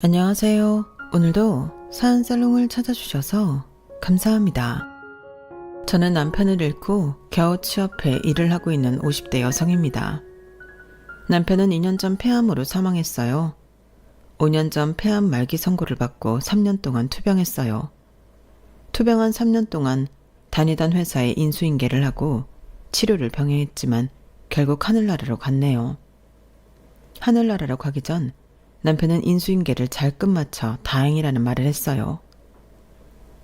안녕하세요. 오늘도 사연살롱을 찾아주셔서 감사합니다. 저는 남편을 잃고 겨우 취업해 일을 하고 있는 50대 여성입니다. 남편은 2년 전 폐암으로 사망했어요. 5년 전 폐암 말기 선고를 받고 3년 동안 투병했어요. 투병한 3년 동안 다니던 회사에 인수인계를 하고 치료를 병행했지만 결국 하늘나라로 갔네요. 하늘나라로 가기 전 남편은 인수인계를 잘 끝마쳐 다행이라는 말을 했어요.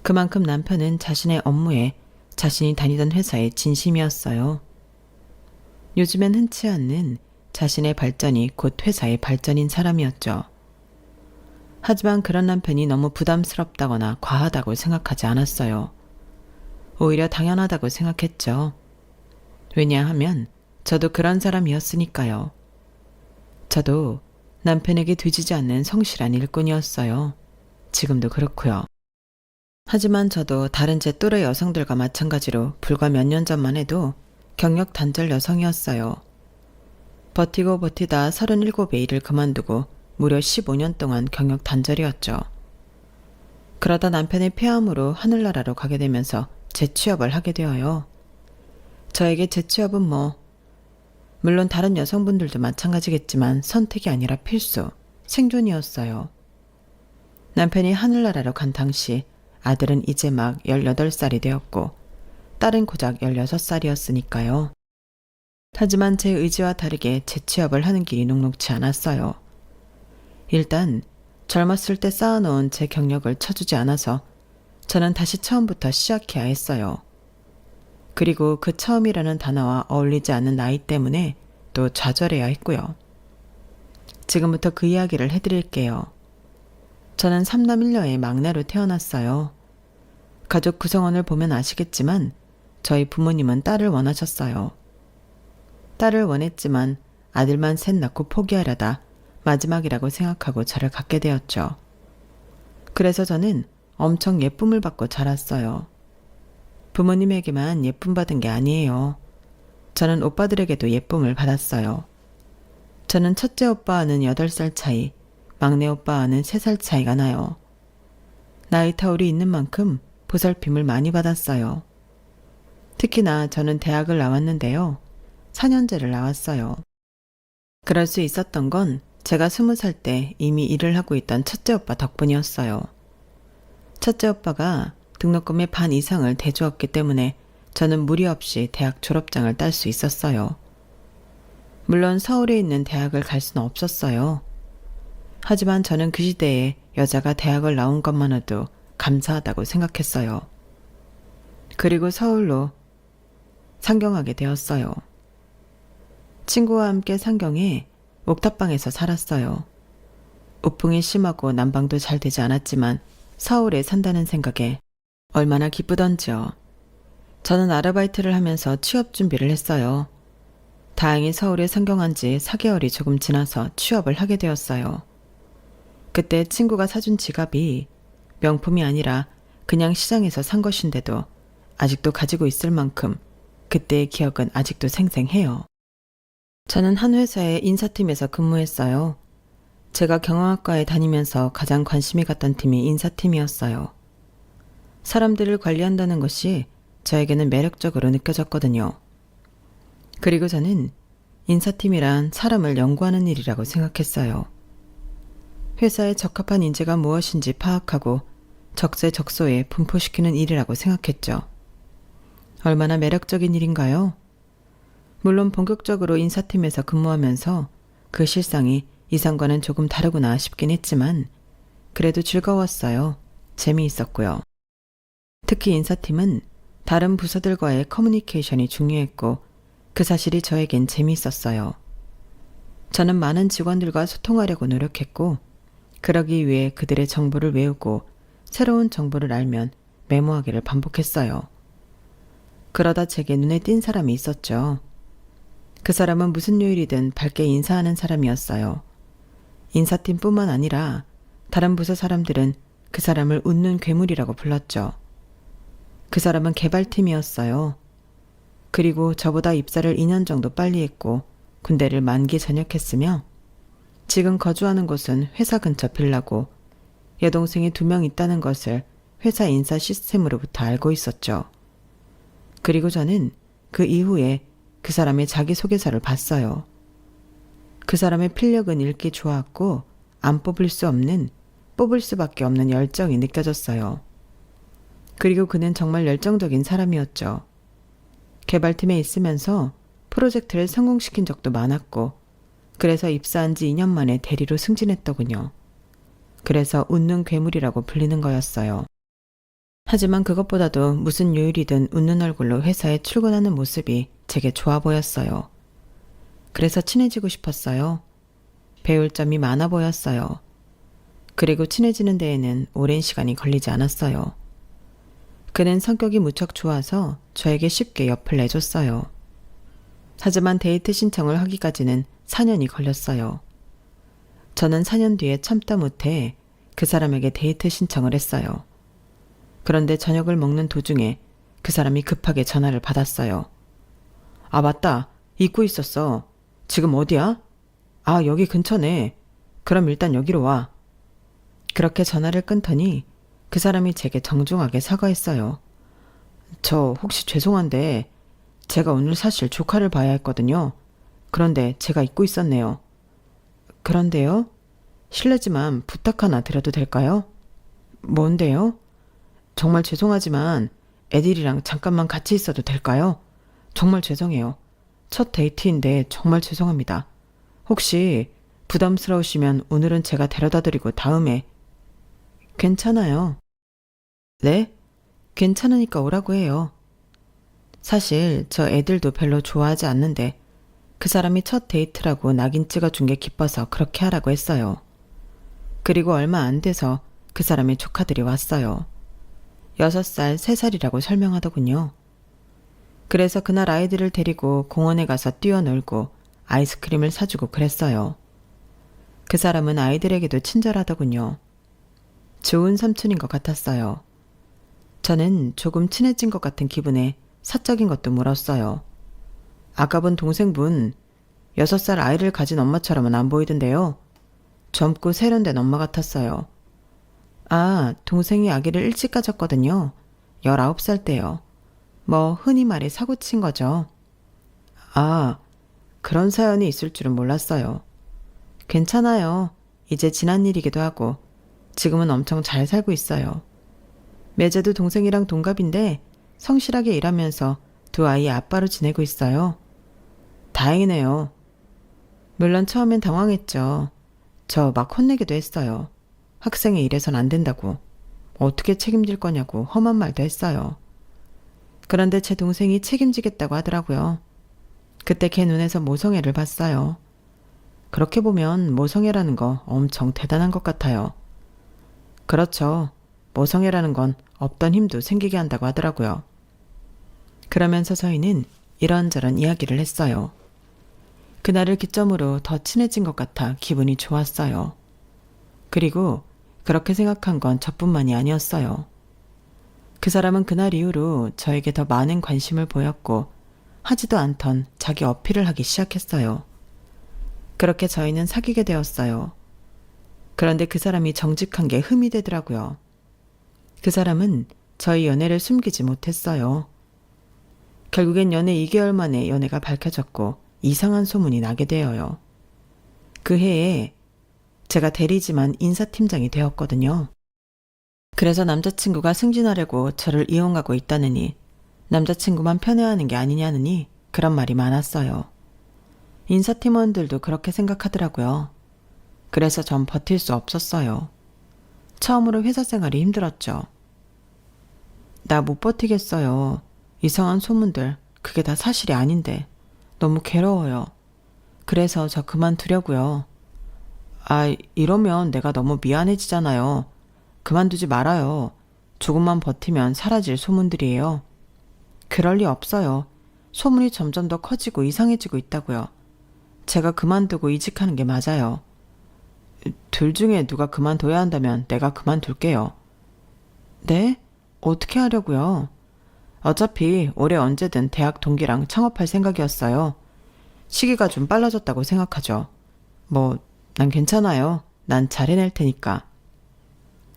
그만큼 남편은 자신의 업무에 자신이 다니던 회사에 진심이었어요. 요즘엔 흔치 않는 자신의 발전이 곧 회사의 발전인 사람이었죠. 하지만 그런 남편이 너무 부담스럽다거나 과하다고 생각하지 않았어요. 오히려 당연하다고 생각했죠. 왜냐하면 저도 그런 사람이었으니까요. 저도 남편에게 뒤지지 않는 성실한 일꾼이었어요. 지금도 그렇고요. 하지만 저도 다른 제 또래 여성들과 마찬가지로 불과 몇 년 전만 해도 경력 단절 여성이었어요. 버티고 버티다 37의 일을 그만두고 무려 15년 동안 경력 단절이었죠. 그러다 남편의 폐암으로 하늘나라로 가게 되면서 재취업을 하게 되어요. 저에게 재취업은 물론 다른 여성분들도 마찬가지겠지만 선택이 아니라 필수, 생존이었어요. 남편이 하늘나라로 간 당시 아들은 이제 막 18살이 되었고 딸은 고작 16살이었으니까요. 하지만 제 의지와 다르게 재취업을 하는 길이 녹록지 않았어요. 일단 젊었을 때 쌓아놓은 제 경력을 쳐주지 않아서 저는 다시 처음부터 시작해야 했어요. 그리고 그 처음이라는 단어와 어울리지 않는 나이 때문에 또 좌절해야 했고요. 지금부터 그 이야기를 해드릴게요. 저는 3남 1녀의 막내로 태어났어요. 가족 구성원을 보면 아시겠지만 저희 부모님은 딸을 원하셨어요. 딸을 원했지만 아들만 셋 낳고 포기하려다 마지막이라고 생각하고 저를 갖게 되었죠. 그래서 저는 엄청 예쁨을 받고 자랐어요. 부모님에게만 예쁨 받은 게 아니에요. 저는 오빠들에게도 예쁨을 받았어요. 저는 첫째 오빠와는 8살 차이, 막내 오빠와는 3살 차이가 나요. 나이 터울이 있는 만큼 보살핌을 많이 받았어요. 특히나 저는 대학을 나왔는데요. 4년제를 나왔어요. 그럴 수 있었던 건 제가 20살 때 이미 일을 하고 있던 첫째 오빠 덕분이었어요. 첫째 오빠가 등록금의 반 이상을 대주었기 때문에 저는 무리 없이 대학 졸업장을 딸 수 있었어요. 물론 서울에 있는 대학을 갈 수는 없었어요. 하지만 저는 그 시대에 여자가 대학을 나온 것만으로도 감사하다고 생각했어요. 그리고 서울로 상경하게 되었어요. 친구와 함께 상경해 옥탑방에서 살았어요. 우풍이 심하고 난방도 잘 되지 않았지만 서울에 산다는 생각에 얼마나 기쁘던지요. 저는 아르바이트를 하면서 취업 준비를 했어요. 다행히 서울에 상경한 지 4개월이 조금 지나서 취업을 하게 되었어요. 그때 친구가 사준 지갑이 명품이 아니라 그냥 시장에서 산 것인데도 아직도 가지고 있을 만큼 그때의 기억은 아직도 생생해요. 저는 한 회사의 인사팀에서 근무했어요. 제가 경영학과에 다니면서 가장 관심이 갔던 팀이 인사팀이었어요. 사람들을 관리한다는 것이 저에게는 매력적으로 느껴졌거든요. 그리고 저는 인사팀이란 사람을 연구하는 일이라고 생각했어요. 회사에 적합한 인재가 무엇인지 파악하고 적재적소에 분포시키는 일이라고 생각했죠. 얼마나 매력적인 일인가요? 물론 본격적으로 인사팀에서 근무하면서 그 실상이 이상과는 조금 다르구나 싶긴 했지만 그래도 즐거웠어요. 재미있었고요. 특히 인사팀은 다른 부서들과의 커뮤니케이션이 중요했고 그 사실이 저에겐 재미있었어요. 저는 많은 직원들과 소통하려고 노력했고 그러기 위해 그들의 정보를 외우고 새로운 정보를 알면 메모하기를 반복했어요. 그러다 제게 눈에 띈 사람이 있었죠. 그 사람은 무슨 요일이든 밝게 인사하는 사람이었어요. 인사팀뿐만 아니라 다른 부서 사람들은 그 사람을 웃는 괴물이라고 불렀죠. 그 사람은 개발팀이었어요. 그리고 저보다 입사를 2년 정도 빨리 했고 군대를 만기 전역했으며 지금 거주하는 곳은 회사 근처 빌라고 여동생이 2명 있다는 것을 회사 인사 시스템으로부터 알고 있었죠. 그리고 저는 그 이후에 그 사람의 자기소개서를 봤어요. 그 사람의 필력은 읽기 좋았고 안 뽑을 수밖에 없는 열정이 느껴졌어요. 그리고 그는 정말 열정적인 사람이었죠. 개발팀에 있으면서 프로젝트를 성공시킨 적도 많았고 그래서 입사한 지 2년 만에 대리로 승진했더군요. 그래서 웃는 괴물이라고 불리는 거였어요. 하지만 그것보다도 무슨 요일이든 웃는 얼굴로 회사에 출근하는 모습이 제게 좋아 보였어요. 그래서 친해지고 싶었어요. 배울 점이 많아 보였어요. 그리고 친해지는 데에는 오랜 시간이 걸리지 않았어요. 그는 성격이 무척 좋아서 저에게 쉽게 옆을 내줬어요. 하지만 데이트 신청을 하기까지는 4년이 걸렸어요. 저는 4년 뒤에 참다 못해 그 사람에게 데이트 신청을 했어요. 그런데 저녁을 먹는 도중에 그 사람이 급하게 전화를 받았어요. 아, 맞다. 잊고 있었어. 지금 어디야? 아, 여기 근처네. 그럼 일단 여기로 와. 그렇게 전화를 끊더니 그 사람이 제게 정중하게 사과했어요. 저 혹시 죄송한데 제가 오늘 사실 조카를 봐야 했거든요. 그런데 제가 잊고 있었네요. 그런데요? 실례지만 부탁 하나 드려도 될까요? 뭔데요? 정말 죄송하지만 애들이랑 잠깐만 같이 있어도 될까요? 정말 죄송해요. 첫 데이트인데 정말 죄송합니다. 혹시 부담스러우시면 오늘은 제가 데려다 드리고 다음에. 괜찮아요. 네? 괜찮으니까 오라고 해요. 사실 저 애들도 별로 좋아하지 않는데 그 사람이 첫 데이트라고 낙인 찍어준 게 기뻐서 그렇게 하라고 했어요. 그리고 얼마 안 돼서 그 사람의 조카들이 왔어요. 6살, 3살이라고 설명하더군요. 그래서 그날 아이들을 데리고 공원에 가서 뛰어놀고 아이스크림을 사주고 그랬어요. 그 사람은 아이들에게도 친절하더군요. 좋은 삼촌인 것 같았어요. 저는 조금 친해진 것 같은 기분에 사적인 것도 물었어요. 아까 본 동생분 6살 아이를 가진 엄마처럼은 안 보이던데요. 젊고 세련된 엄마 같았어요. 아, 동생이 아기를 일찍 가졌거든요. 19살 때요. 뭐 흔히 말해 사고 친 거죠. 아, 그런 사연이 있을 줄은 몰랐어요. 괜찮아요. 이제 지난 일이기도 하고 지금은 엄청 잘 살고 있어요. 매제도 동생이랑 동갑인데 성실하게 일하면서 2 아이의 아빠로 지내고 있어요. 다행이네요. 물론 처음엔 당황했죠. 저 막 혼내기도 했어요. 학생이 이래선 안 된다고. 어떻게 책임질 거냐고 험한 말도 했어요. 그런데 제 동생이 책임지겠다고 하더라고요. 그때 걔 눈에서 모성애를 봤어요. 그렇게 보면 모성애라는 거 엄청 대단한 것 같아요. 그렇죠. 모성애라는 건 없던 힘도 생기게 한다고 하더라고요. 그러면서 저희는 이런저런 이야기를 했어요. 그날을 기점으로 더 친해진 것 같아 기분이 좋았어요. 그리고 그렇게 생각한 건 저뿐만이 아니었어요. 그 사람은 그날 이후로 저에게 더 많은 관심을 보였고 하지도 않던 자기 어필을 하기 시작했어요. 그렇게 저희는 사귀게 되었어요. 그런데 그 사람이 정직한 게 흠이 되더라고요. 그 사람은 저희 연애를 숨기지 못했어요. 결국엔 연애 2개월 만에 연애가 밝혀졌고 이상한 소문이 나게 되어요. 그 해에 제가 대리지만 인사팀장이 되었거든요. 그래서 남자친구가 승진하려고 저를 이용하고 있다느니 남자친구만 편애하는 게 아니냐느니 그런 말이 많았어요. 인사팀원들도 그렇게 생각하더라고요. 그래서 전 버틸 수 없었어요. 처음으로 회사 생활이 힘들었죠. 나 못 버티겠어요. 이상한 소문들, 그게 다 사실이 아닌데 너무 괴로워요. 그래서 저 그만두려고요. 아, 이러면 내가 너무 미안해지잖아요. 그만두지 말아요. 조금만 버티면 사라질 소문들이에요. 그럴 리 없어요. 소문이 점점 더 커지고 이상해지고 있다고요. 제가 그만두고 이직하는 게 맞아요. 둘 중에 누가 그만둬야 한다면 내가 그만둘게요. 네? 어떻게 하려고요? 어차피 올해 언제든 대학 동기랑 창업할 생각이었어요. 시기가 좀 빨라졌다고 생각하죠. 뭐 난 괜찮아요. 난 잘 해낼 테니까.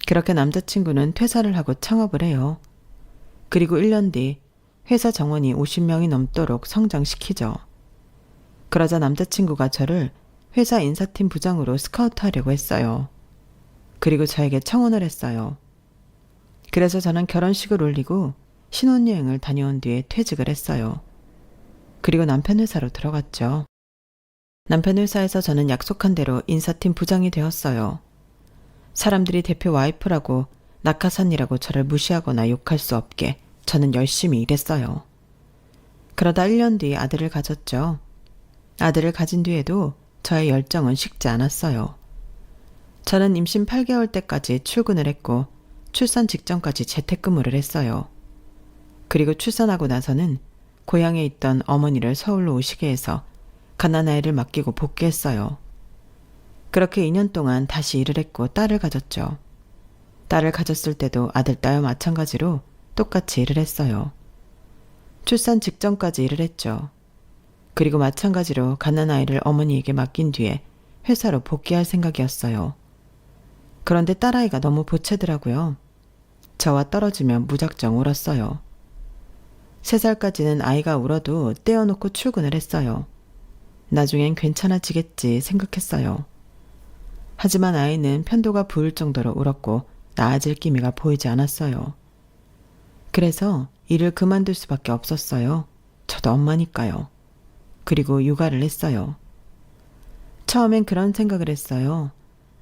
그렇게 남자친구는 퇴사를 하고 창업을 해요. 그리고 1년 뒤 회사 정원이 50명이 넘도록 성장시키죠. 그러자 남자친구가 저를 회사 인사팀 부장으로 스카우트하려고 했어요. 그리고 저에게 청혼을 했어요. 그래서 저는 결혼식을 올리고 신혼여행을 다녀온 뒤에 퇴직을 했어요. 그리고 남편 회사로 들어갔죠. 남편 회사에서 저는 약속한 대로 인사팀 부장이 되었어요. 사람들이 대표 와이프라고 낙하산이라고 저를 무시하거나 욕할 수 없게 저는 열심히 일했어요. 그러다 1년 뒤 아들을 가졌죠. 아들을 가진 뒤에도 저의 열정은 식지 않았어요. 저는 임신 8개월 때까지 출근을 했고 출산 직전까지 재택근무를 했어요. 그리고 출산하고 나서는 고향에 있던 어머니를 서울로 오시게 해서 갓난아이를 맡기고 복귀했어요. 그렇게 2년 동안 다시 일을 했고 딸을 가졌죠. 딸을 가졌을 때도 아들, 딸와 마찬가지로 똑같이 일을 했어요. 출산 직전까지 일을 했죠. 그리고 마찬가지로 갓난아이를 어머니에게 맡긴 뒤에 회사로 복귀할 생각이었어요. 그런데 딸아이가 너무 보채더라고요. 저와 떨어지면 무작정 울었어요. 3살까지는 아이가 울어도 떼어놓고 출근을 했어요. 나중엔 괜찮아지겠지 생각했어요. 하지만 아이는 편도가 부을 정도로 울었고 나아질 기미가 보이지 않았어요. 그래서 일을 그만둘 수밖에 없었어요. 저도 엄마니까요. 그리고 육아를 했어요. 처음엔 그런 생각을 했어요.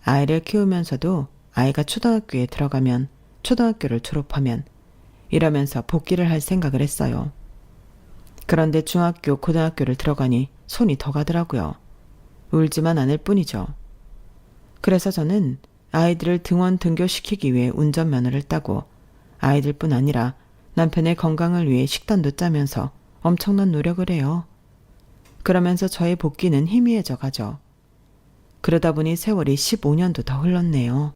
아이를 키우면서도 아이가 초등학교에 들어가면 초등학교를 졸업하면 이러면서 복귀를 할 생각을 했어요. 그런데 중학교, 고등학교를 들어가니 손이 더 가더라고요. 울지만 않을 뿐이죠. 그래서 저는 아이들을 등원 등교시키기 위해 운전면허를 따고 아이들뿐 아니라 남편의 건강을 위해 식단도 짜면서 엄청난 노력을 해요. 그러면서 저의 복귀는 희미해져 가죠. 그러다 보니 세월이 15년도 더 흘렀네요.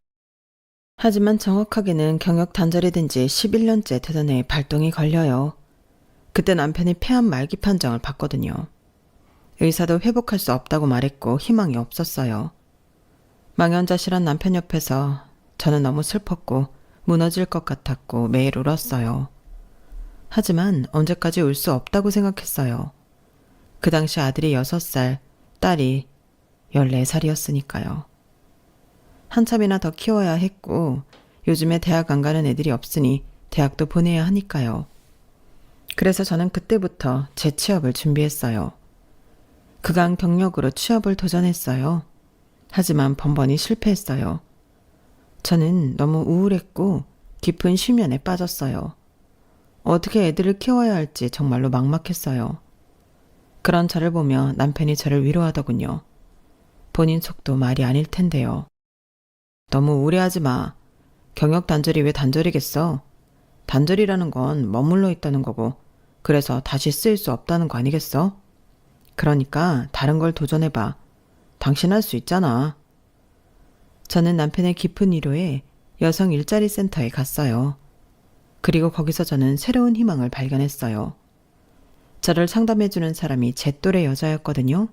하지만 정확하게는 경력 단절이 된 지 11년째 되던 해에 발동이 걸려요. 그때 남편이 폐암 말기 판정을 받거든요. 의사도 회복할 수 없다고 말했고 희망이 없었어요. 망연자실한 남편 옆에서 저는 너무 슬펐고 무너질 것 같았고 매일 울었어요. 하지만 언제까지 울 수 없다고 생각했어요. 그 당시 아들이 6살, 딸이 14살이었으니까요. 한참이나 더 키워야 했고 요즘에 대학 안 가는 애들이 없으니 대학도 보내야 하니까요. 그래서 저는 그때부터 재취업을 준비했어요. 그간 경력으로 취업을 도전했어요. 하지만 번번이 실패했어요. 저는 너무 우울했고 깊은 쉬면에 빠졌어요. 어떻게 애들을 키워야 할지 정말로 막막했어요. 그런 저를 보며 남편이 저를 위로하더군요. 본인 속도 말이 아닐 텐데요. 너무 우울해하지 마. 경력 단절이 왜 단절이겠어? 단절이라는 건 머물러 있다는 거고 그래서 다시 쓰일 수 없다는 거 아니겠어? 그러니까 다른 걸 도전해봐. 당신 할 수 있잖아. 저는 남편의 깊은 위로에 여성 일자리 센터에 갔어요. 그리고 거기서 저는 새로운 희망을 발견했어요. 저를 상담해주는 사람이 제 또래 여자였거든요.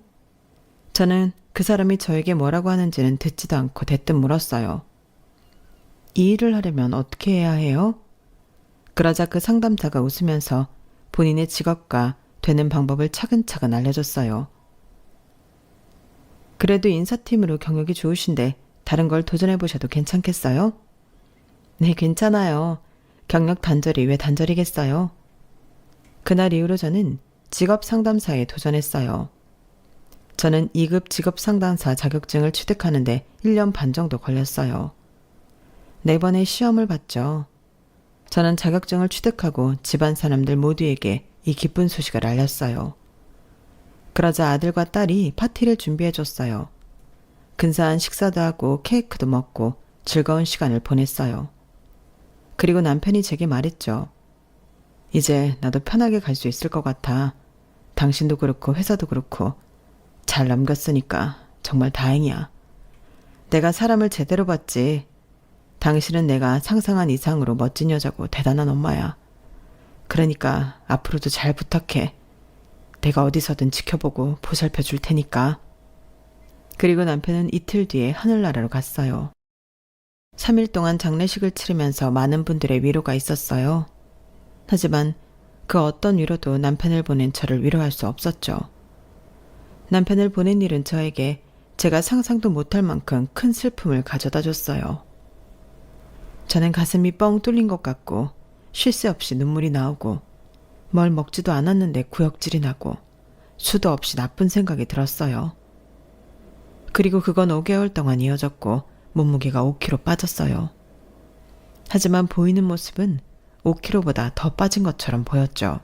저는 그 사람이 저에게 뭐라고 하는지는 듣지도 않고 대뜸 물었어요. 이 일을 하려면 어떻게 해야 해요? 그러자 그 상담자가 웃으면서 본인의 직업과 되는 방법을 차근차근 알려줬어요. 그래도 인사팀으로 경력이 좋으신데 다른 걸 도전해보셔도 괜찮겠어요? 네, 괜찮아요. 경력 단절이 왜 단절이겠어요? 그날 이후로 저는 직업 상담사에 도전했어요. 저는 2급 직업 상담사 자격증을 취득하는데 1년 반 정도 걸렸어요. 4번의 시험을 봤죠. 저는 자격증을 취득하고 집안 사람들 모두에게 이 기쁜 소식을 알렸어요. 그러자 아들과 딸이 파티를 준비해줬어요. 근사한 식사도 하고 케이크도 먹고 즐거운 시간을 보냈어요. 그리고 남편이 제게 말했죠. 이제 나도 편하게 갈 수 있을 것 같아. 당신도 그렇고 회사도 그렇고 잘 넘겼으니까 정말 다행이야. 내가 사람을 제대로 봤지. 당신은 내가 상상한 이상으로 멋진 여자고 대단한 엄마야. 그러니까 앞으로도 잘 부탁해. 내가 어디서든 지켜보고 보살펴 줄 테니까. 그리고 남편은 이틀 뒤에 하늘나라로 갔어요. 3일 동안 장례식을 치르면서 많은 분들의 위로가 있었어요. 하지만 그 어떤 위로도 남편을 보낸 저를 위로할 수 없었죠. 남편을 보낸 일은 저에게 제가 상상도 못할 만큼 큰 슬픔을 가져다 줬어요. 저는 가슴이 뻥 뚫린 것 같고 쉴 새 없이 눈물이 나오고 뭘 먹지도 않았는데 구역질이 나고 수도 없이 나쁜 생각이 들었어요. 그리고 그건 5개월 동안 이어졌고 몸무게가 5kg 빠졌어요. 하지만 보이는 모습은 5kg보다 더 빠진 것처럼 보였죠.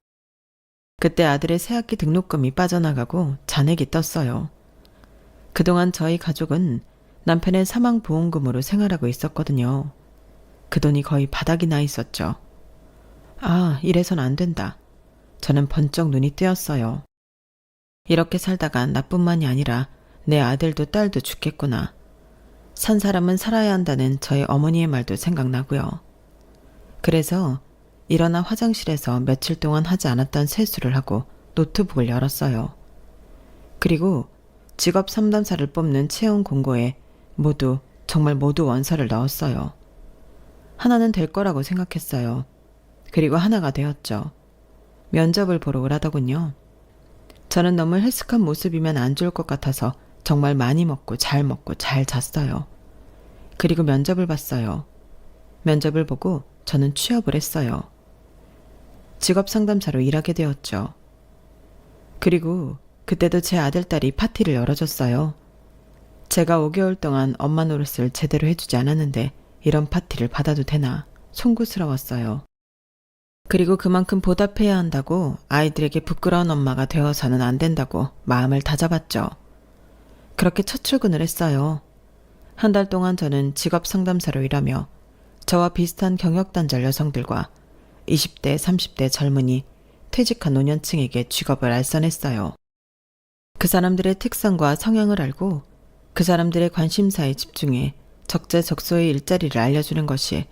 그때 아들의 새학기 등록금이 빠져나가고 잔액이 떴어요. 그동안 저희 가족은 남편의 사망보험금으로 생활하고 있었거든요. 그 돈이 거의 바닥이 나 있었죠. 아, 이래선 안 된다. 저는 번쩍 눈이 뜨였어요. 이렇게 살다가 나뿐만이 아니라 내 아들도 딸도 죽겠구나. 산 사람은 살아야 한다는 저희 어머니의 말도 생각나고요. 그래서 일어나 화장실에서 며칠 동안 하지 않았던 세수를 하고 노트북을 열었어요. 그리고 직업 상담사를 뽑는 채용 공고에 정말 모두 원서를 넣었어요. 하나는 될 거라고 생각했어요. 그리고 하나가 되었죠. 면접을 보러 오라더군요. 저는 너무 헬스한 모습이면 안 좋을 것 같아서 정말 많이 먹고 잘 잤어요. 그리고 면접을 봤어요. 면접을 보고 저는 취업을 했어요. 직업 상담사로 일하게 되었죠. 그리고 그때도 제 아들딸이 파티를 열어줬어요. 제가 5개월 동안 엄마 노릇을 제대로 해주지 않았는데 이런 파티를 받아도 되나 송구스러웠어요. 그리고 그만큼 보답해야 한다고 아이들에게 부끄러운 엄마가 되어서는 안 된다고 마음을 다잡았죠. 그렇게 첫 출근을 했어요. 한 달 동안 저는 직업 상담사로 일하며 저와 비슷한 경력단절 여성들과 20대, 30대 젊은이, 퇴직한 노년층에게 직업을 알선했어요. 그 사람들의 특성과 성향을 알고 그 사람들의 관심사에 집중해 적재적소의 일자리를 알려주는 것이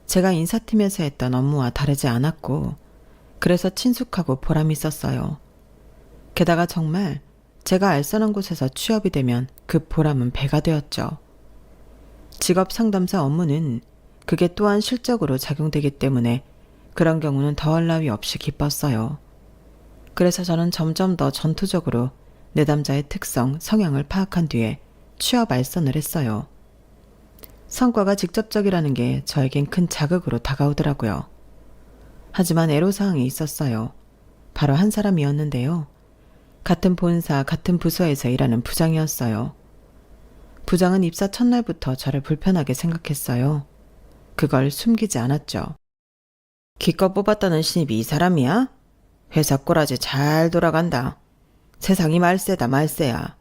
제가 인사팀에서 했던 업무와 다르지 않았고 그래서 친숙하고 보람이 있었어요. 게다가 정말 제가 알선한 곳에서 취업이 되면 그 보람은 배가 되었죠. 직업 상담사 업무는 그게 또한 실적으로 작용되기 때문에 그런 경우는 더할 나위 없이 기뻤어요. 그래서 저는 점점 더 전투적으로 내담자의 특성, 성향을 파악한 뒤에 취업 알선을 했어요. 성과가 직접적이라는 게 저에겐 큰 자극으로 다가오더라고요. 하지만 애로사항이 있었어요. 바로 한 사람이었는데요. 같은 본사, 같은 부서에서 일하는 부장이었어요. 부장은 입사 첫날부터 저를 불편하게 생각했어요. 그걸 숨기지 않았죠. 기껏 뽑았다는 신입이 이 사람이야? 회사 꼬라지 잘 돌아간다. 세상이 말세다 말세야.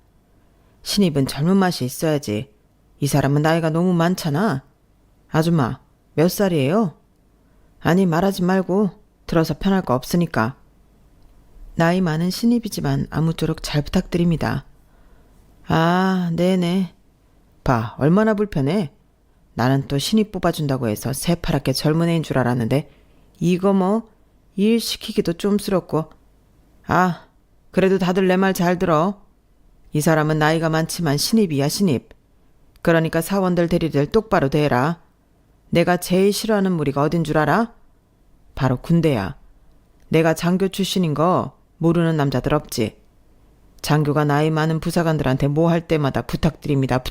신입은 젊은 맛이 있어야지. 이 사람은 나이가 너무 많잖아. 아줌마, 몇 살이에요? 아니, 말하지 말고 들어서 편할 거 없으니까. 나이 많은 신입이지만 아무쪼록 잘 부탁드립니다. 아, 네네. 봐, 얼마나 불편해. 나는 또 신입 뽑아준다고 해서 새파랗게 젊은 애인 줄 알았는데 이거 일 시키기도 쫌스럽고. 아, 그래도 다들 내 말 잘 들어. 이 사람은 나이가 많지만 신입이야, 신입. 그러니까 사원들 대리를 똑바로 대해라. 내가 제일 싫어하는 무리가 어딘 줄 알아? 바로 군대야. 내가 장교 출신인 거 모르는 남자들 없지. 장교가 나이 많은 부사관들한테 뭐 할 때마다 부탁드립니다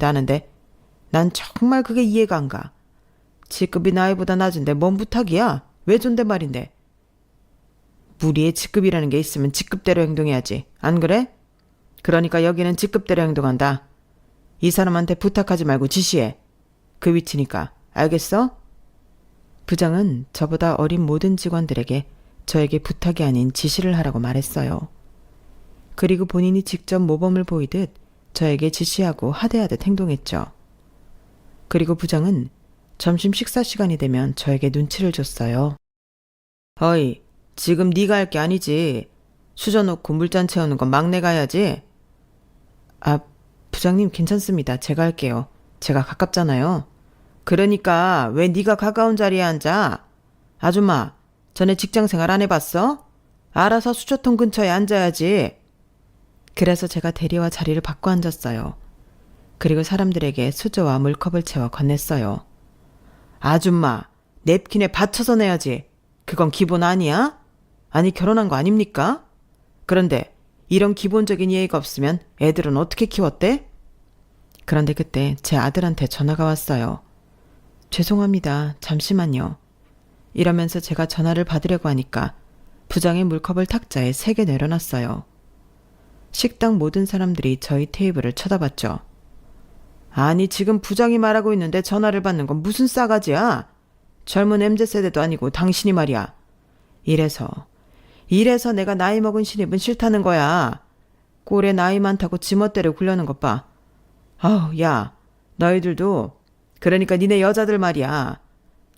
하는데 난 정말 그게 이해가 안 가. 직급이 나이보다 낮은데 뭔 부탁이야? 왜 존댓말인데? 무리의 직급이라는 게 있으면 직급대로 행동해야지. 안 그래? 그러니까 여기는 직급대로 행동한다. 이 사람한테 부탁하지 말고 지시해. 그 위치니까. 알겠어? 부장은 저보다 어린 모든 직원들에게 저에게 부탁이 아닌 지시를 하라고 말했어요. 그리고 본인이 직접 모범을 보이듯 저에게 지시하고 하대하듯 행동했죠. 그리고 부장은 점심 식사 시간이 되면 저에게 눈치를 줬어요. 어이, 지금 네가 할 게 아니지. 수저 놓고 물잔 채우는 건 막내가 해야지. 아, 부장님 괜찮습니다. 제가 할게요. 제가 가깝잖아요. 그러니까 왜 네가 가까운 자리에 앉아? 아줌마, 전에 직장생활 안 해봤어? 알아서 수저통 근처에 앉아야지. 그래서 제가 대리와 자리를 바꿔 앉았어요. 그리고 사람들에게 수저와 물컵을 채워 건넸어요. 아줌마, 냅킨에 받쳐서 내야지. 그건 기본 아니야? 아니 결혼한 거 아닙니까? 그런데 이런 기본적인 예의가 없으면 애들은 어떻게 키웠대? 그런데 그때 제 아들한테 전화가 왔어요. 죄송합니다. 잠시만요. 이러면서 제가 전화를 받으려고 하니까 부장이 물컵을 탁자에 3개 내려놨어요. 식당 모든 사람들이 저희 테이블을 쳐다봤죠. 아니 지금 부장이 말하고 있는데 전화를 받는 건 무슨 싸가지야? 젊은 MZ세대도 아니고 당신이 말이야. 이래서 내가 나이 먹은 신입은 싫다는 거야. 꼴에 나이 많다고 지멋대로 굴려는 것 봐. 아우 야, 너희들도 그러니까 니네 여자들 말이야.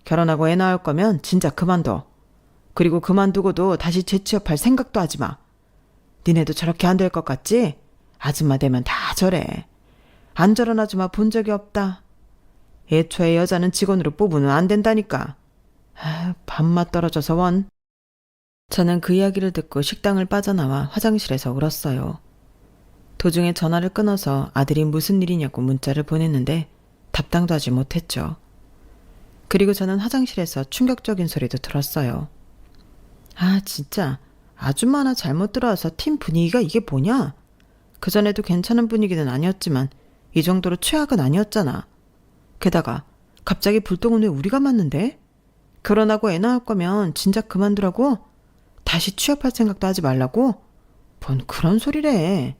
결혼하고 애 낳을 거면 진짜 그만둬. 그리고 그만두고도 다시 재취업할 생각도 하지 마. 니네도 저렇게 안 될 것 같지? 아줌마 되면 다 저래. 안 저런 아줌마 본 적이 없다. 애초에 여자는 직원으로 뽑으면 안 된다니까. 밥맛 떨어져서 원. 저는 그 이야기를 듣고 식당을 빠져나와 화장실에서 울었어요. 도중에 전화를 끊어서 아들이 무슨 일이냐고 문자를 보냈는데 답장도 하지 못했죠. 그리고 저는 화장실에서 충격적인 소리도 들었어요. 아 진짜 아줌마 하나 잘못 들어와서 팀 분위기가 이게 뭐냐? 그전에도 괜찮은 분위기는 아니었지만 이 정도로 최악은 아니었잖아. 게다가 갑자기 불똥은 왜 우리가 맞는데? 결혼하고 애 낳을 거면 진작 그만두라고? 다시 취업할 생각도 하지 말라고? 뭔 그런 소리래.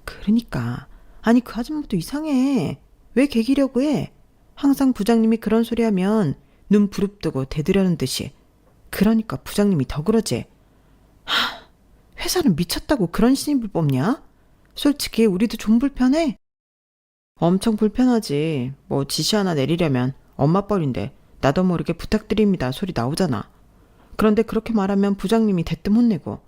그러니까 아니 그 아줌마도 이상해. 왜 개기려고 해? 항상 부장님이 그런 소리 하면 눈 부릅뜨고 대들려는 듯이. 그러니까 부장님이 더 그러지. 회사는 미쳤다고 그런 신입을 뽑냐? 솔직히 우리도 좀 불편해. 엄청 불편하지. 뭐 지시 하나 내리려면 엄마 뻘인데 나도 모르게 부탁드립니다 소리 나오잖아. 그런데 그렇게 말하면 부장님이 대뜸 혼내고.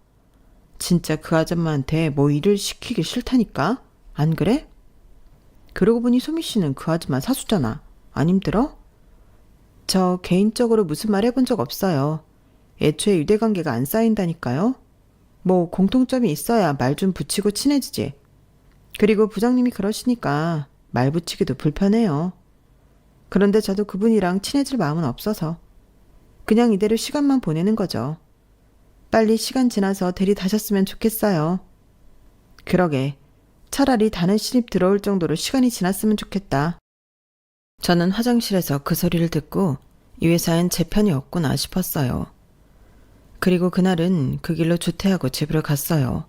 진짜 그 아줌마한테 뭐 일을 시키기 싫다니까? 안 그래? 그러고 보니 소미 씨는 그 아줌마 사수잖아. 안 힘들어? 저 개인적으로 무슨 말 해본 적 없어요. 애초에 유대관계가 안 쌓인다니까요. 뭐 공통점이 있어야 말 좀 붙이고 친해지지. 그리고 부장님이 그러시니까 말 붙이기도 불편해요. 그런데 저도 그분이랑 친해질 마음은 없어서 그냥 이대로 시간만 보내는 거죠. 빨리 시간 지나서 들이다셨으면 좋겠어요. 그러게 차라리 다른 신입 들어올 정도로 시간이 지났으면 좋겠다. 저는 화장실에서 그 소리를 듣고 이 회사엔 제 편이 없구나 싶었어요. 그리고 그날은 그 길로 주퇴하고 집으로 갔어요.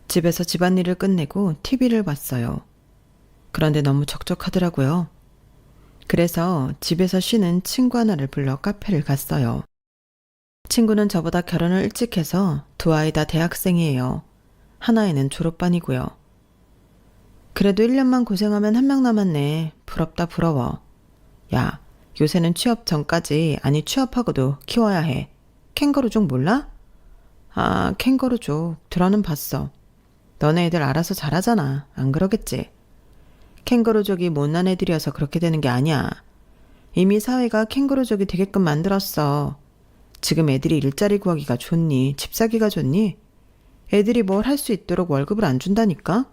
집에서 집안일을 끝내고 TV를 봤어요. 그런데 너무 적적하더라고요. 그래서 집에서 쉬는 친구 하나를 불러 카페를 갔어요. 친구는 저보다 결혼을 일찍 해서 두 아이 다 대학생이에요. 하나애는 졸업반이고요. 그래도 1년만 고생하면 한 명 남았네. 부럽다 부러워. 야, 요새는 취업 전까지 아니 취업하고도 키워야 해. 캥거루족 몰라? 아, 캥거루족 들어는 봤어. 너네 애들 알아서 잘하잖아. 안 그러겠지? 캥거루족이 못난 애들이어서 그렇게 되는 게 아니야. 이미 사회가 캥거루족이 되게끔 만들었어. 지금 애들이 일자리 구하기가 좋니? 집 사기가 좋니? 애들이 뭘 할 수 있도록 월급을 안 준다니까?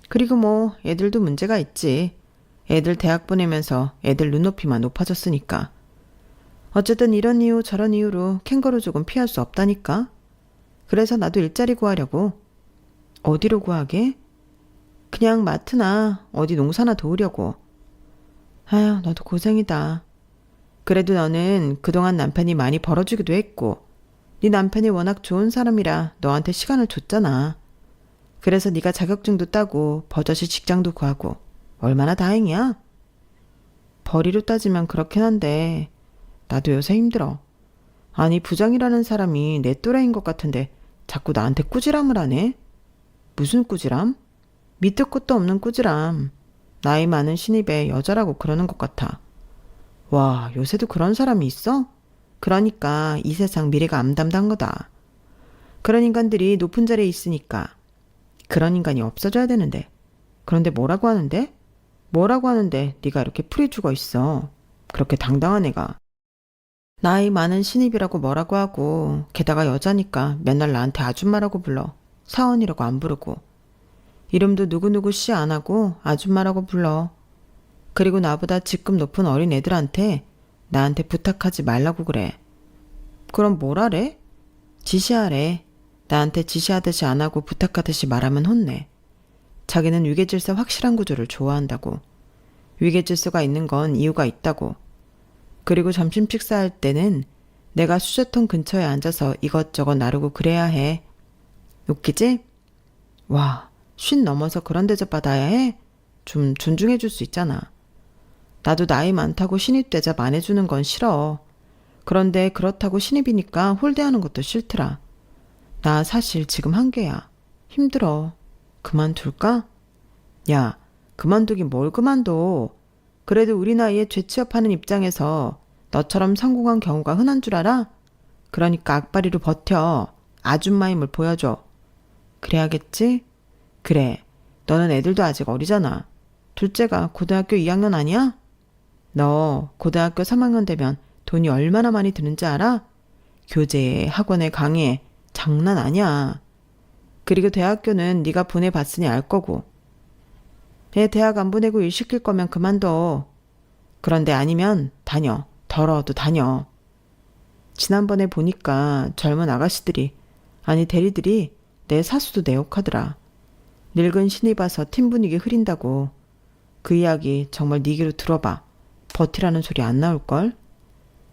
그리고 뭐 애들도 문제가 있지. 애들 대학 보내면서 애들 눈높이만 높아졌으니까. 어쨌든 이런 이유 저런 이유로 캥거루족은 피할 수 없다니까. 그래서 나도 일자리 구하려고. 어디로 구하게? 그냥 마트나 어디 농사나 도우려고. 아휴, 너도 고생이다. 그래도 너는 그동안 남편이 많이 벌어주기도 했고 네 남편이 워낙 좋은 사람이라 너한테 시간을 줬잖아. 그래서 네가 자격증도 따고 버젓이 직장도 구하고 얼마나 다행이야. 벌이로 따지면 그렇긴 한데 나도 요새 힘들어. 아니 부장이라는 사람이 내 또래인 것 같은데 자꾸 나한테 꾸지람을 하네. 무슨 꾸지람? 밑도 끝도 없는 꾸지람. 나이 많은 신입에 여자라고 그러는 것 같아. 와, 요새도 그런 사람이 있어? 그러니까 이 세상 미래가 암담단 거다. 그런 인간들이 높은 자리에 있으니까 그런 인간이 없어져야 되는데. 그런데 뭐라고 하는데? 뭐라고 하는데 네가 이렇게 풀이 죽어 있어. 그렇게 당당한 애가. 나이 많은 신입이라고 뭐라고 하고 게다가 여자니까 맨날 나한테 아줌마라고 불러. 사원이라고 안 부르고. 이름도 누구누구 씨 안 하고 아줌마라고 불러. 그리고 나보다 직급 높은 어린 애들한테 나한테 부탁하지 말라고 그래. 그럼 뭘 하래? 지시하래. 나한테 지시하듯이 안 하고 부탁하듯이 말하면 혼내. 자기는 위계질서 확실한 구조를 좋아한다고. 위계질서가 있는 건 이유가 있다고. 그리고 점심 식사할 때는 내가 수저통 근처에 앉아서 이것저것 나르고 그래야 해. 웃기지? 와, 50 넘어서 그런 대접 받아야 해? 좀 존중해 줄 수 있잖아. 나도 나이 많다고 신입 대접 안 해주는 건 싫어. 그런데 그렇다고 신입이니까 홀대하는 것도 싫더라. 나 사실 지금 한계야. 힘들어. 그만둘까? 야, 그만두긴 뭘 그만둬. 그래도 우리 나이에 재취업하는 입장에서 너처럼 성공한 경우가 흔한 줄 알아? 그러니까 악바리로 버텨. 아줌마 힘을 보여줘. 그래야겠지? 그래. 너는 애들도 아직 어리잖아. 둘째가 고등학교 2학년 아니야? 너 고등학교 3학년 되면 돈이 얼마나 많이 드는지 알아? 교재에, 학원에, 강의에 장난 아니야. 그리고 대학교는 네가 보내봤으니 알 거고. 애 대학 안 보내고 일 시킬 거면 그만둬. 그런데 아니면 다녀. 더러워도 다녀. 지난번에 보니까 젊은 아가씨들이, 아니 대리들이 내 사수도 내 욕하더라. 늙은 신입 와서 팀 분위기 흐린다고. 그 이야기 정말 네 귀로 들어봐. 버티라는 소리 안 나올걸?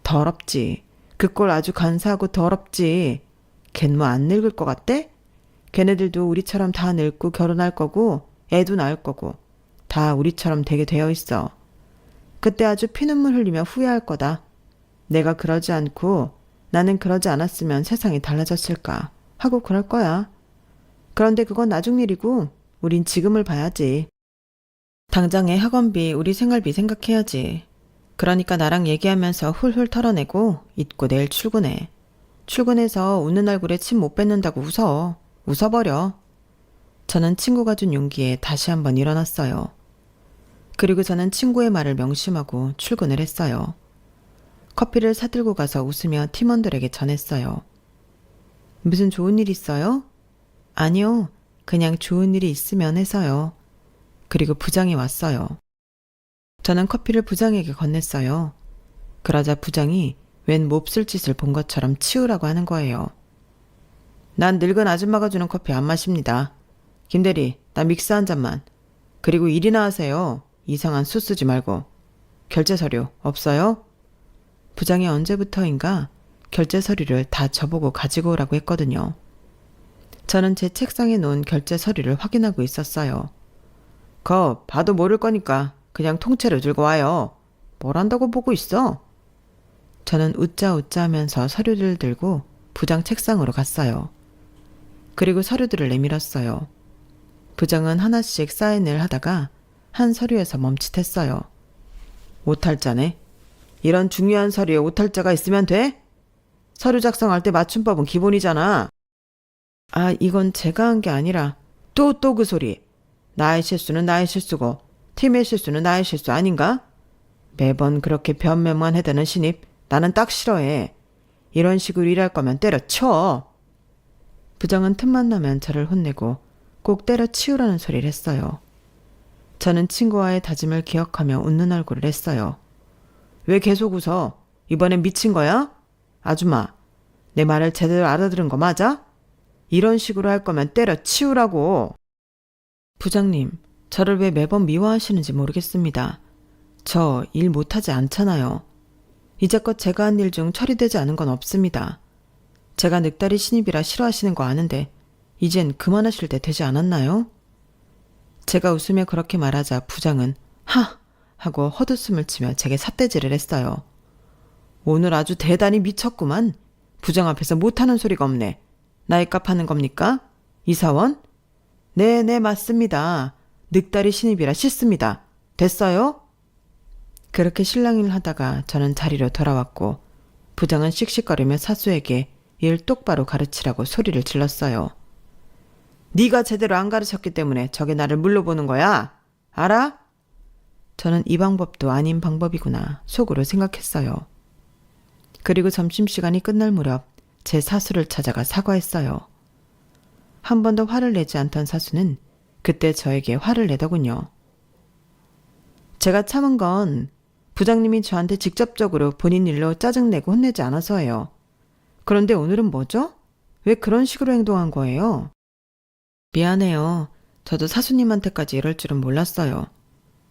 더럽지. 그 꼴 아주 간사하고 더럽지. 걘 뭐 안 늙을 것 같대? 걔네들도 우리처럼 다 늙고 결혼할 거고 애도 낳을 거고 다 우리처럼 되게 되어 있어. 그때 아주 피눈물 흘리며 후회할 거다. 내가 그러지 않고 나는 그러지 않았으면 세상이 달라졌을까 하고 그럴 거야. 그런데 그건 나중 일이고 우린 지금을 봐야지. 당장의 학원비, 우리 생활비 생각해야지. 그러니까 나랑 얘기하면서 훌훌 털어내고 잊고 내일 출근해. 출근해서 웃는 얼굴에 침 못 뱉는다고 웃어. 웃어버려. 저는 친구가 준 용기에 다시 한번 일어났어요. 그리고 저는 친구의 말을 명심하고 출근을 했어요. 커피를 사들고 가서 웃으며 팀원들에게 전했어요. 무슨 좋은 일 있어요? 아니요. 그냥 좋은 일이 있으면 해서요. 그리고 부장이 왔어요. 저는 커피를 부장에게 건넸어요. 그러자 부장이 웬 몹쓸 짓을 본 것처럼 치우라고 하는 거예요. 난 늙은 아줌마가 주는 커피 안 마십니다. 김대리, 나 믹스 한 잔만. 그리고 일이나 하세요. 이상한 수 쓰지 말고. 결제 서류 없어요? 부장이 언제부터인가 결제 서류를 다 저보고 가지고 오라고 했거든요. 저는 제 책상에 놓은 결제 서류를 확인하고 있었어요. 거 봐도 모를 거니까 그냥 통째로 들고 와요. 뭘 한다고 보고 있어? 저는 웃자 하면서 서류를 들고 부장 책상으로 갔어요. 그리고 서류들을 내밀었어요. 부장은 하나씩 사인을 하다가 한 서류에서 멈칫했어요. 오탈자네. 이런 중요한 서류에 오탈자가 있으면 돼? 서류 작성할 때 맞춤법은 기본이잖아. 아, 이건 제가 한 게 아니라 또 그 소리. 나의 실수는 나의 실수고 팀의 실수는 나의 실수 아닌가? 매번 그렇게 변명만 해대는 신입 나는 딱 싫어해. 이런 식으로 일할 거면 때려쳐. 부장은 틈만 나면 저를 혼내고 꼭 때려치우라는 소리를 했어요. 저는 친구와의 다짐을 기억하며 웃는 얼굴을 했어요. 왜 계속 웃어? 이번엔 미친 거야? 아줌마, 내 말을 제대로 알아들은 거 맞아? 이런 식으로 할 거면 때려치우라고. 부장님, 저를 왜 매번 미워하시는지 모르겠습니다. 저 일 못하지 않잖아요. 이제껏 제가 한 일 중 처리되지 않은 건 없습니다. 제가 늑다리 신입이라 싫어하시는 거 아는데 이젠 그만하실 때 되지 않았나요? 제가 웃으며 그렇게 말하자 부장은 하! 하고 헛웃음을 치며 제게 삿대질을 했어요. 오늘 아주 대단히 미쳤구만. 부장 앞에서 못하는 소리가 없네. 나이 값하는 겁니까? 이사원? 네, 맞습니다. 늑다리 신입이라 싫습니다. 됐어요? 그렇게 실랑이를 하다가 저는 자리로 돌아왔고 부장은 씩씩거리며 사수에게 일 똑바로 가르치라고 소리를 질렀어요. 네가 제대로 안 가르쳤기 때문에 저게 나를 물러보는 거야. 알아? 저는 이 방법도 아닌 방법이구나 속으로 생각했어요. 그리고 점심시간이 끝날 무렵 제 사수를 찾아가 사과했어요. 한 번도 화를 내지 않던 사수는 그때 저에게 화를 내더군요. 제가 참은 건 부장님이 저한테 직접적으로 본인 일로 짜증내고 혼내지 않아서예요. 그런데 오늘은 뭐죠? 왜 그런 식으로 행동한 거예요? 미안해요. 저도 사수님한테까지 이럴 줄은 몰랐어요.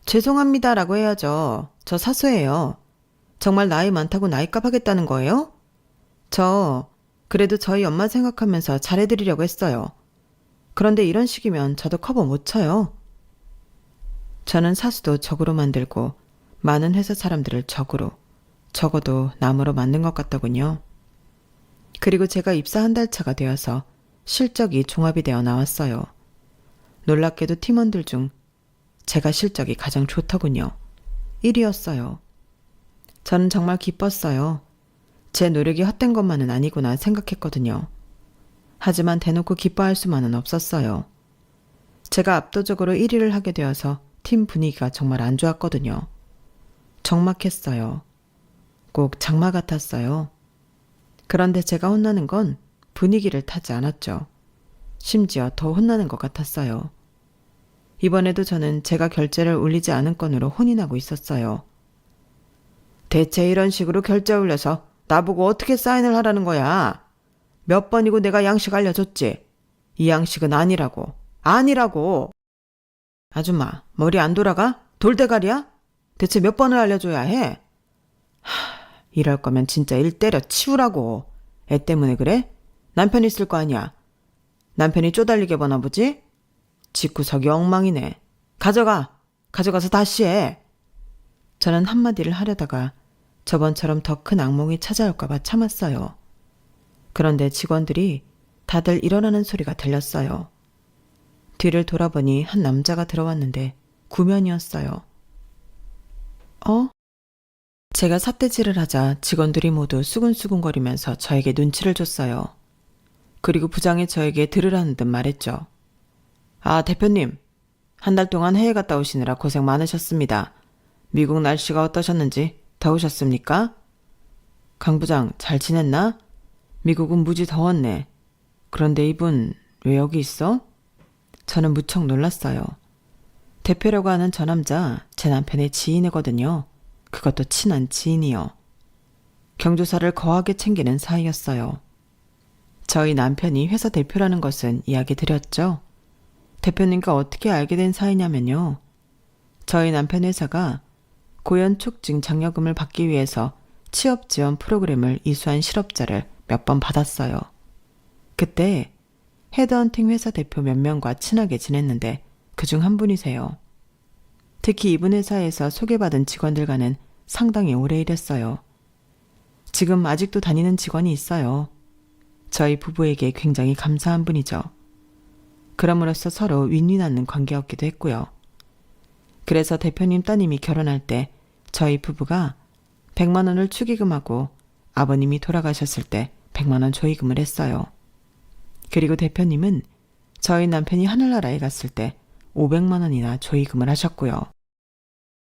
죄송합니다라고 해야죠. 저 사수예요. 정말 나이 많다고 나이값 하겠다는 거예요? 그래도 저희 엄마 생각하면서 잘해드리려고 했어요. 그런데 이런 식이면 저도 커버 못 쳐요. 저는 사수도 적으로 만들고 많은 회사 사람들을 적으로, 적어도 남으로 만든 것 같더군요. 그리고 제가 입사 한 달 차가 되어서 실적이 종합이 되어 나왔어요. 놀랍게도 팀원들 중 제가 실적이 가장 좋더군요. 1위였어요. 저는 정말 기뻤어요. 제 노력이 헛된 것만은 아니구나 생각했거든요. 하지만 대놓고 기뻐할 수만은 없었어요. 제가 압도적으로 1위를 하게 되어서 팀 분위기가 정말 안 좋았거든요. 적막했어요. 꼭 장마 같았어요. 그런데 제가 혼나는 건 분위기를 타지 않았죠. 심지어 더 혼나는 것 같았어요. 이번에도 저는 제가 결제를 올리지 않은 건으로 혼이 나고 있었어요. 대체 이런 식으로 결제 올려서 나보고 어떻게 사인을 하라는 거야? 몇 번이고 내가 양식 알려줬지? 이 양식은 아니라고. 아니라고! 아줌마, 머리 안 돌아가? 돌대가리야? 대체 몇 번을 알려줘야 해? 이럴 거면 진짜 일 때려 치우라고. 애 때문에 그래? 남편 있을 거 아니야. 남편이 쪼달리게 보나 보지? 집구석이 엉망이네. 가져가서 다시 해. 저는 한마디를 하려다가 저번처럼 더 큰 악몽이 찾아올까 봐 참았어요. 그런데 직원들이 다들 일어나는 소리가 들렸어요. 뒤를 돌아보니 한 남자가 들어왔는데 구면이었어요. 제가 삿대질을 하자 직원들이 모두 수근수근거리면서 저에게 눈치를 줬어요. 그리고 부장이 저에게 들으라는 듯 말했죠. 아, 대표님. 한 달 동안 해외 갔다 오시느라 고생 많으셨습니다. 미국 날씨가 어떠셨는지 더우셨습니까? 강 부장 잘 지냈나? 미국은 무지 더웠네. 그런데 이분 왜 여기 있어? 저는 무척 놀랐어요. 대표라고 하는 저 남자 제 남편의 지인이거든요. 그것도 친한 지인이요. 경조사를 거하게 챙기는 사이였어요. 저희 남편이 회사 대표라는 것은 이야기 드렸죠. 대표님과 어떻게 알게 된 사이냐면요. 저희 남편 회사가 고연촉진 장려금을 받기 위해서 취업지원 프로그램을 이수한 실업자를 몇 번 받았어요. 그때 헤드헌팅 회사 대표 몇 명과 친하게 지냈는데 그중 한 분이세요. 특히 이분 회사에서 소개받은 직원들과는 상당히 오래 일했어요. 지금 아직도 다니는 직원이 있어요. 저희 부부에게 굉장히 감사한 분이죠. 그럼으로써 서로 윈윈하는 관계였기도 했고요. 그래서 대표님 따님이 결혼할 때 저희 부부가 100만 원을 축의금하고 아버님이 돌아가셨을 때 100만 원 조의금을 했어요. 그리고 대표님은 저희 남편이 하늘나라에 갔을 때 500만 원이나 조의금을 하셨고요.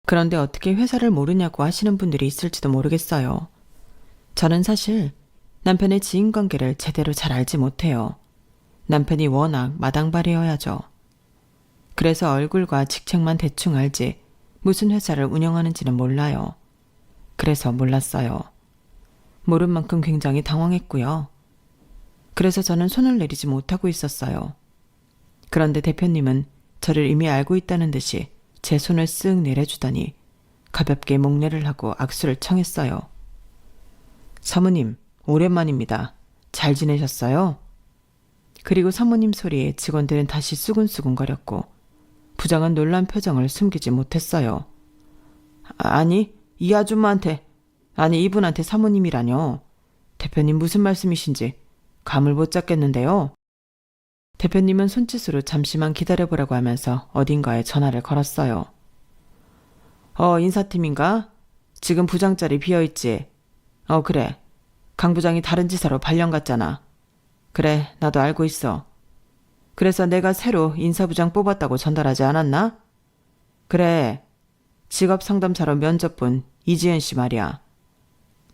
그런데 어떻게 회사를 모르냐고 하시는 분들이 있을지도 모르겠어요. 저는 사실 남편의 지인관계를 제대로 잘 알지 못해요. 남편이 워낙 마당발이어야죠. 그래서 얼굴과 직책만 대충 알지 무슨 회사를 운영하는지는 몰라요. 그래서 몰랐어요. 모른 만큼 굉장히 당황했고요. 그래서 저는 손을 내리지 못하고 있었어요. 그런데 대표님은 저를 이미 알고 있다는 듯이 제 손을 쓱 내려주더니 가볍게 목례를 하고 악수를 청했어요. 사모님, 오랜만입니다. 잘 지내셨어요? 그리고 사모님 소리에 직원들은 다시 수근수근거렸고 부장은 놀란 표정을 숨기지 못했어요. 아니, 이 아줌마한테, 아니 이분한테 사모님이라뇨. 대표님 무슨 말씀이신지 감을 못 잡겠는데요. 대표님은 손짓으로 잠시만 기다려보라고 하면서 어딘가에 전화를 걸었어요. 인사팀인가? 지금 부장 자리 비어있지? 그래. 강 부장이 다른 지사로 발령 갔잖아. 그래, 나도 알고 있어. 그래서 내가 새로 인사부장 뽑았다고 전달하지 않았나? 그래, 직업상담사로 면접 본 이지연 씨 말이야.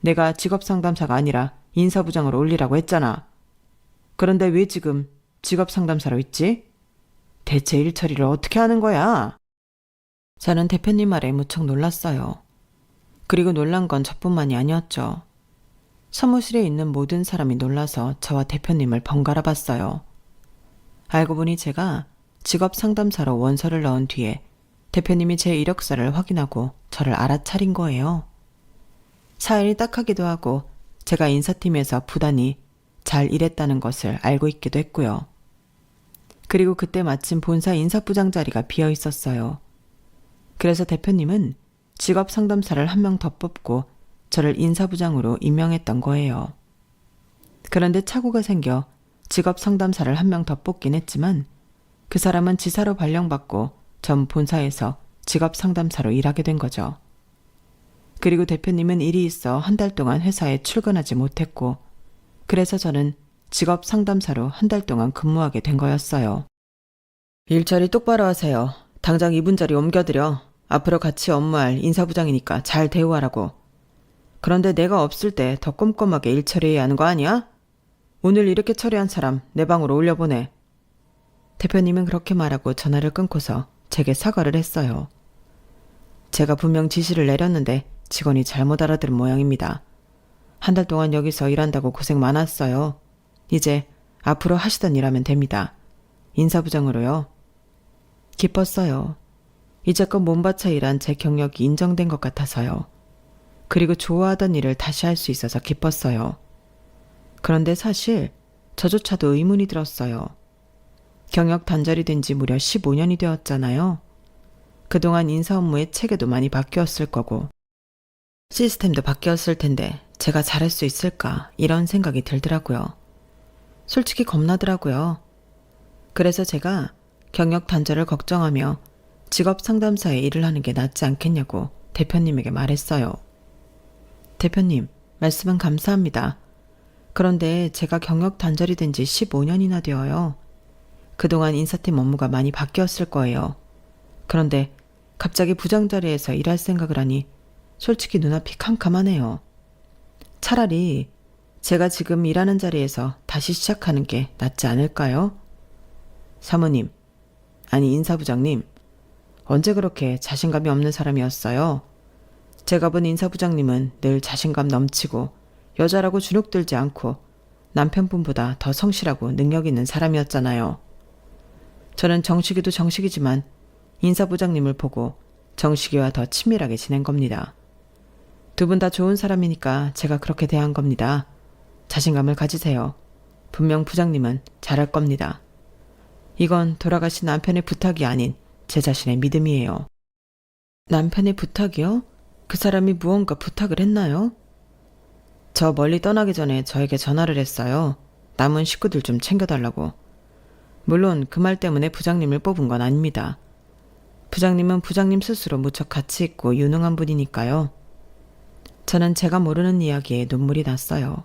내가 직업상담사가 아니라 인사부장으로 올리라고 했잖아. 그런데 왜 지금 직업상담사로 있지? 대체 일 처리를 어떻게 하는 거야? 저는 대표님 말에 무척 놀랐어요. 그리고 놀란 건 저뿐만이 아니었죠. 사무실에 있는 모든 사람이 놀라서 저와 대표님을 번갈아 봤어요. 알고 보니 제가 직업 상담사로 원서를 넣은 뒤에 대표님이 제 이력서를 확인하고 저를 알아차린 거예요. 사연이 딱하기도 하고 제가 인사팀에서 부단히 잘 일했다는 것을 알고 있기도 했고요. 그리고 그때 마침 본사 인사부장 자리가 비어 있었어요. 그래서 대표님은 직업 상담사를 한 명 더 뽑고 저를 인사부장으로 임명했던 거예요. 그런데 착오가 생겨 직업 상담사를 한 명 더 뽑긴 했지만 그 사람은 지사로 발령받고 전 본사에서 직업 상담사로 일하게 된 거죠. 그리고 대표님은 일이 있어 한 달 동안 회사에 출근하지 못했고 그래서 저는 직업 상담사로 한 달 동안 근무하게 된 거였어요. 일처리 똑바로 하세요. 당장 이분 자리 옮겨드려. 앞으로 같이 업무할 인사부장이니까 잘 대우하라고. 그런데 내가 없을 때 더 꼼꼼하게 일 처리해야 하는 거 아니야? 오늘 이렇게 처리한 사람 내 방으로 올려보내. 대표님은 그렇게 말하고 전화를 끊고서 제게 사과를 했어요. 제가 분명 지시를 내렸는데 직원이 잘못 알아들은 모양입니다. 한 달 동안 여기서 일한다고 고생 많았어요. 이제 앞으로 하시던 일 하면 됩니다. 인사부장으로요. 기뻤어요. 이제껏 몸바쳐 일한 제 경력이 인정된 것 같아서요. 그리고 좋아하던 일을 다시 할 수 있어서 기뻤어요. 그런데 사실 저조차도 의문이 들었어요. 경력 단절이 된 지 무려 15년이 되었잖아요. 그동안 인사 업무의 체계도 많이 바뀌었을 거고 시스템도 바뀌었을 텐데 제가 잘할 수 있을까 이런 생각이 들더라고요. 솔직히 겁나더라고요. 그래서 제가 경력 단절을 걱정하며 직업 상담사에 일을 하는 게 낫지 않겠냐고 대표님에게 말했어요. 대표님, 말씀은 감사합니다. 그런데 제가 경력 단절이 된 지 15년이나 되어요. 그동안 인사팀 업무가 많이 바뀌었을 거예요. 그런데 갑자기 부장 자리에서 일할 생각을 하니 솔직히 눈앞이 캄캄하네요. 차라리 제가 지금 일하는 자리에서 다시 시작하는 게 낫지 않을까요? 사모님, 아니 인사부장님, 언제 그렇게 자신감이 없는 사람이었어요? 제가 본 인사부장님은 늘 자신감 넘치고 여자라고 주눅들지 않고 남편분보다 더 성실하고 능력 있는 사람이었잖아요. 저는 정식이도 정식이지만 인사부장님을 보고 정식이와 더 친밀하게 지낸 겁니다. 두 분 다 좋은 사람이니까 제가 그렇게 대한 겁니다. 자신감을 가지세요. 분명 부장님은 잘할 겁니다. 이건 돌아가신 남편의 부탁이 아닌 제 자신의 믿음이에요. 남편의 부탁이요? 그 사람이 무언가 부탁을 했나요? 저 멀리 떠나기 전에 저에게 전화를 했어요. 남은 식구들 좀 챙겨달라고. 물론 그 말 때문에 부장님을 뽑은 건 아닙니다. 부장님은 부장님 스스로 무척 가치 있고 유능한 분이니까요. 저는 제가 모르는 이야기에 눈물이 났어요.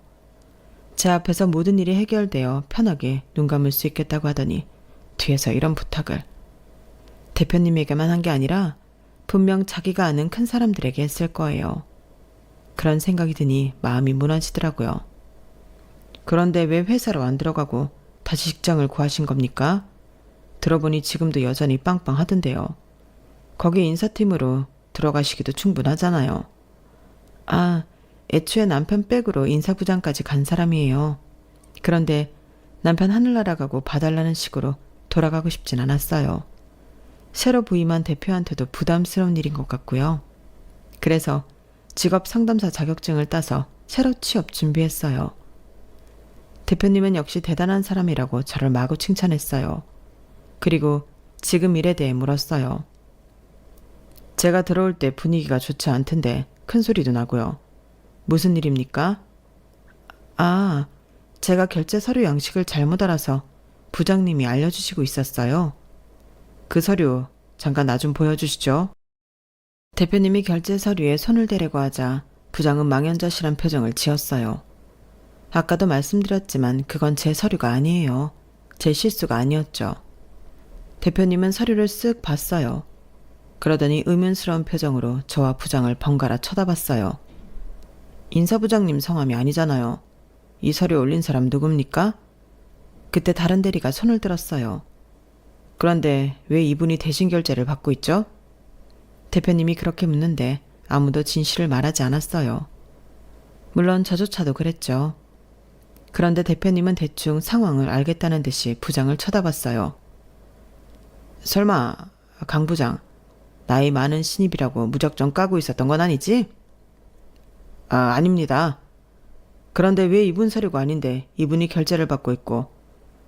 제 앞에서 모든 일이 해결되어 편하게 눈 감을 수 있겠다고 하더니 뒤에서 이런 부탁을. 대표님에게만 한 게 아니라 분명 자기가 아는 큰 사람들에게 했을 거예요. 그런 생각이 드니 마음이 무너지더라고요. 그런데 왜 회사로 안 들어가고 다시 직장을 구하신 겁니까? 들어보니 지금도 여전히 빵빵하던데요. 거기 인사팀으로 들어가시기도 충분하잖아요. 아, 애초에 남편 백으로 인사부장까지 간 사람이에요. 그런데 남편 하늘나라 가고 봐달라는 식으로 돌아가고 싶진 않았어요. 새로 부임한 대표한테도 부담스러운 일인 것 같고요. 그래서 직업 상담사 자격증을 따서 새로 취업 준비했어요. 대표님은 역시 대단한 사람이라고 저를 마구 칭찬했어요. 그리고 지금 일에 대해 물었어요. 제가 들어올 때 분위기가 좋지 않던데 큰 소리도 나고요. 무슨 일입니까? 아, 제가 결제 서류 양식을 잘못 알아서 부장님이 알려주시고 있었어요. 그 서류 잠깐 나 좀 보여주시죠. 대표님이 결제 서류에 손을 대려고 하자 부장은 망연자실한 표정을 지었어요. 아까도 말씀드렸지만 그건 제 서류가 아니에요. 제 실수가 아니었죠. 대표님은 서류를 쓱 봤어요. 그러더니 의문스러운 표정으로 저와 부장을 번갈아 쳐다봤어요. 인사부장님 성함이 아니잖아요. 이 서류 올린 사람 누굽니까? 그때 다른 대리가 손을 들었어요. 그런데 왜 이분이 대신 결제를 받고 있죠? 대표님이 그렇게 묻는데 아무도 진실을 말하지 않았어요. 물론 저조차도 그랬죠. 그런데 대표님은 대충 상황을 알겠다는 듯이 부장을 쳐다봤어요. 설마 강 부장, 나이 많은 신입이라고 무작정 까고 있었던 건 아니지? 아닙니다. 그런데 왜 이분 서류가 아닌데 이분이 결제를 받고 있고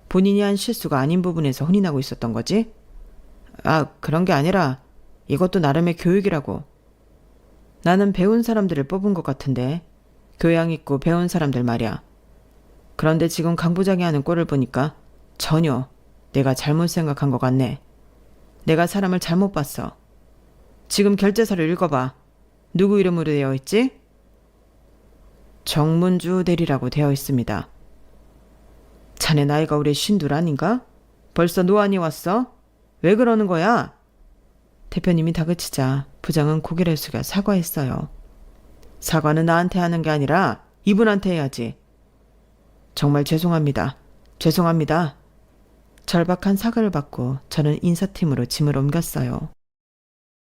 본인이 한 실수가 아닌 부분에서 혼이 나고 있었던 거지? 그런 게 아니라 이것도 나름의 교육이라고. 나는 배운 사람들을 뽑은 것 같은데 교양 있고 배운 사람들 말이야. 그런데 지금 강 부장이 하는 꼴을 보니까 전혀 내가 잘못 생각한 것 같네. 내가 사람을 잘못 봤어. 지금 결제서를 읽어봐. 누구 이름으로 되어 있지? 정문주 대리라고 되어 있습니다. 자네 나이가 올해 52 아닌가? 벌써 노안이 왔어? 왜 그러는 거야? 대표님이 다그치자 부장은 고개를 숙여 사과했어요. 사과는 나한테 하는 게 아니라 이분한테 해야지. 정말 죄송합니다. 죄송합니다. 절박한 사과를 받고 저는 인사팀으로 짐을 옮겼어요.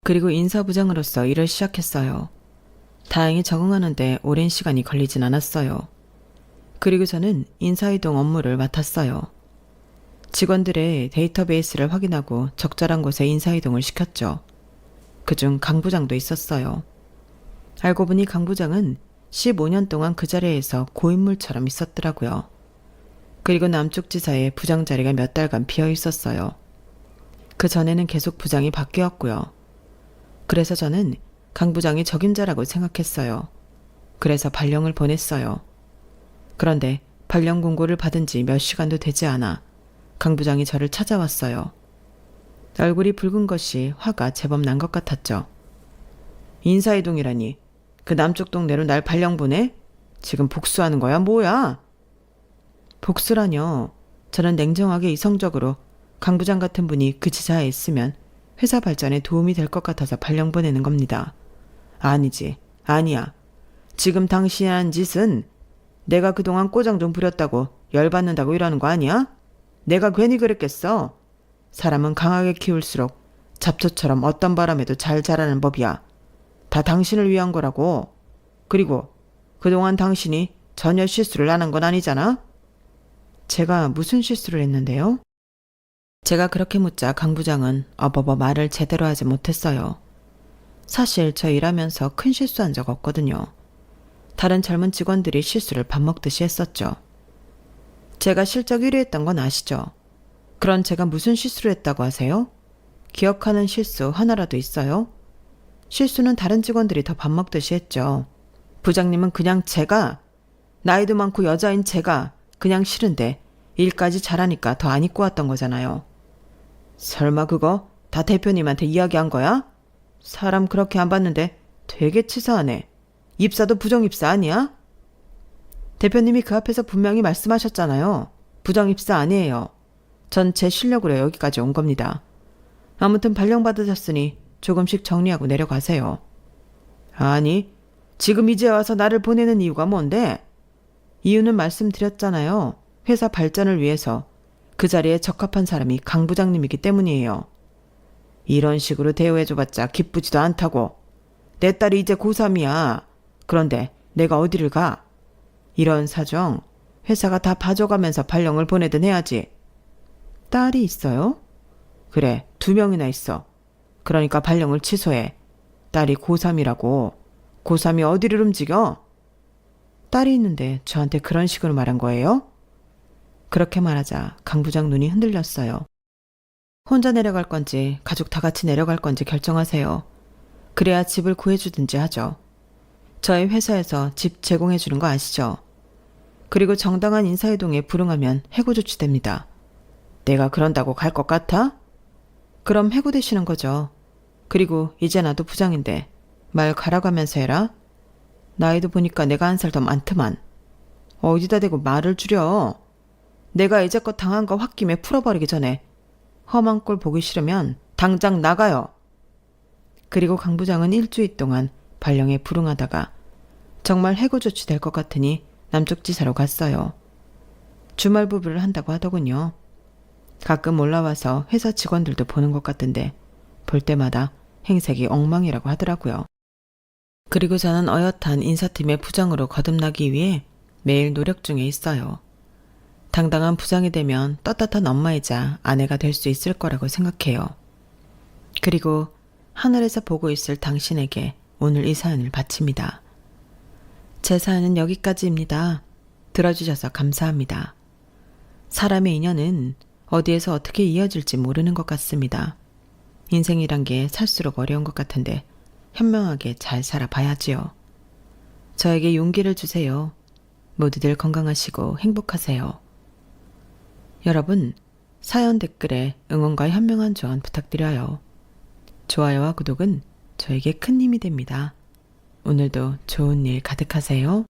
그리고 인사부장으로서 일을 시작했어요. 다행히 적응하는데 오랜 시간이 걸리진 않았어요. 그리고 저는 인사이동 업무를 맡았어요. 직원들의 데이터베이스를 확인하고 적절한 곳에 인사이동을 시켰죠. 그중 강 부장도 있었어요. 알고 보니 강 부장은 15년 동안 그 자리에서 고인물처럼 있었더라고요. 그리고 남쪽 지사의 부장 자리가 몇 달간 비어 있었어요. 그 전에는 계속 부장이 바뀌었고요. 그래서 저는 강 부장이 적임자라고 생각했어요. 그래서 발령을 보냈어요. 그런데 발령 공고를 받은 지 몇 시간도 되지 않아 강 부장이 저를 찾아왔어요. 얼굴이 붉은 것이 화가 제법 난 것 같았죠. 인사이동이라니. 그 남쪽 동네로 날 발령 보내? 지금 복수하는 거야? 뭐야? 복수라뇨. 저는 냉정하게 이성적으로 강 부장 같은 분이 그 지사에 있으면 회사 발전에 도움이 될 것 같아서 발령 보내는 겁니다. 아니지. 아니야. 지금 당신이 한 짓은 내가 그동안 꼬장 좀 부렸다고 열받는다고 이러는 거 아니야? 내가 괜히 그랬겠어. 사람은 강하게 키울수록 잡초처럼 어떤 바람에도 잘 자라는 법이야. 다 당신을 위한 거라고. 그리고 그동안 당신이 전혀 실수를 안 한 건 아니잖아? 제가 무슨 실수를 했는데요? 제가 그렇게 묻자 강 부장은 어버버 말을 제대로 하지 못했어요. 사실 저 일하면서 큰 실수한 적 없거든요. 다른 젊은 직원들이 실수를 밥 먹듯이 했었죠. 제가 실적 1위 했던 건 아시죠? 그런 제가 무슨 실수를 했다고 하세요? 기억하는 실수 하나라도 있어요? 실수는 다른 직원들이 더 밥 먹듯이 했죠. 부장님은 그냥 제가, 나이도 많고 여자인 제가 그냥 싫은데 일까지 잘하니까 더 안 입고 왔던 거잖아요. 설마 그거 다 대표님한테 이야기한 거야? 사람 그렇게 안 봤는데 되게 치사하네. 입사도 부정입사 아니야? 대표님이 그 앞에서 분명히 말씀하셨잖아요. 부정입사 아니에요. 전 제 실력으로 여기까지 온 겁니다. 아무튼 발령 받으셨으니 조금씩 정리하고 내려가세요. 아니, 지금 이제 와서 나를 보내는 이유가 뭔데? 이유는 말씀드렸잖아요. 회사 발전을 위해서 그 자리에 적합한 사람이 강 부장님이기 때문이에요. 이런 식으로 대우해줘봤자 기쁘지도 않다고. 내 딸이 이제 고3이야. 그런데 내가 어디를 가? 이런 사정 회사가 다 봐줘가면서 발령을 보내든 해야지. 딸이 있어요? 그래, 2명이나 있어. 그러니까 발령을 취소해. 딸이 고3이라고. 고3이 어디를 움직여? 딸이 있는데 저한테 그런 식으로 말한 거예요? 그렇게 말하자 강 부장 눈이 흔들렸어요. 혼자 내려갈 건지 가족 다 같이 내려갈 건지 결정하세요. 그래야 집을 구해주든지 하죠. 저희 회사에서 집 제공해주는 거 아시죠? 그리고 정당한 인사이동에 불응하면 해고 조치됩니다. 내가 그런다고 갈 것 같아? 그럼 해고되시는 거죠. 그리고 이제 나도 부장인데 말 가라고 하면서 해라. 나이도 보니까 내가 1살 더 많더만. 어디다 대고 말을 줄여. 내가 이제껏 당한 거 홧김에 풀어버리기 전에 험한 꼴 보기 싫으면 당장 나가요. 그리고 강 부장은 일주일 동안 발령에 불응하다가 정말 해고 조치될 것 같으니 남쪽 지사로 갔어요. 주말 부부를 한다고 하더군요. 가끔 올라와서 회사 직원들도 보는 것 같던데 볼 때마다 행색이 엉망이라고 하더라고요. 그리고 저는 어엿한 인사팀의 부장으로 거듭나기 위해 매일 노력 중에 있어요. 당당한 부장이 되면 떳떳한 엄마이자 아내가 될 수 있을 거라고 생각해요. 그리고 하늘에서 보고 있을 당신에게 오늘 이 사연을 바칩니다. 제 사연은 여기까지입니다. 들어주셔서 감사합니다. 사람의 인연은 어디에서 어떻게 이어질지 모르는 것 같습니다. 인생이란 게 살수록 어려운 것 같은데 현명하게 잘 살아봐야지요. 저에게 용기를 주세요. 모두들 건강하시고 행복하세요. 여러분, 사연 댓글에 응원과 현명한 조언 부탁드려요. 좋아요와 구독은 저에게 큰 힘이 됩니다. 오늘도 좋은 일 가득하세요.